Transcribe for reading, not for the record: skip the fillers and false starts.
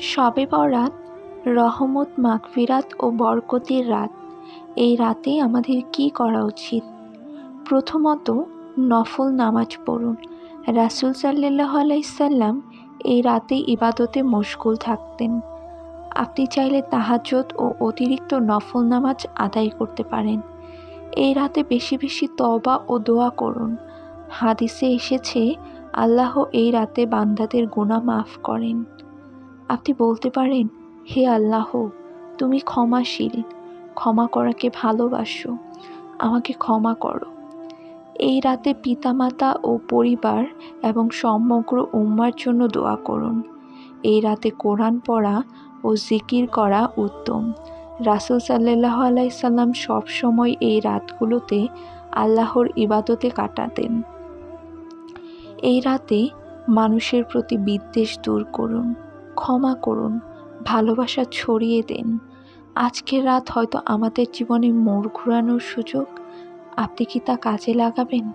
শবে বরাত রহমত, মাগফিরাত ও বরকতের রাত। এই রাতে আমাদের কি করা উচিত? প্রথমত, নফল নামাজ পড়ুন। রাসূল সাল্লাল্লাহু আলাইহি সাল্লাম এই রাতে ইবাদতে মশগুল থাকতেন। আপনি চাইলে তাহাজ্জুদ ও অতিরিক্ত নফল নামাজ আদায় করতে পারেন। এই রাতে বেশি বেশি তওবা ও দোয়া করুন। হাদিসে এসেছে, আল্লাহ এই রাতে বান্দাদের গুনাহ মাফ করেন। আপনি বলতে পারেন, হে আল্লাহ, তুমি ক্ষমাশীল, ক্ষমা করাকে ভালোবাসো, আমাকে ক্ষমা করো। এই রাতে পিতামাতা ও পরিবার এবং সমগ্র উম্মার জন্য দোয়া করুন। এই রাতে কোরআন পড়া ও জিকির করা উত্তম। রাসূল সাল্লাল্লাহু আলাইহি সাল্লাম সবসময় এই রাতগুলোতে আল্লাহর ইবাদতে কাটাতেন। এই রাতে মানুষের প্রতি বিদ্বেষ দূর করুন, ক্ষমা করুন, ভালোবাসা ছড়িয়ে দিন। আজকের রাত হয়তো আমাদের জীবনে মোড় ঘোরানোর সুযোগ। আপনি কি তা কাজে লাগাবেন?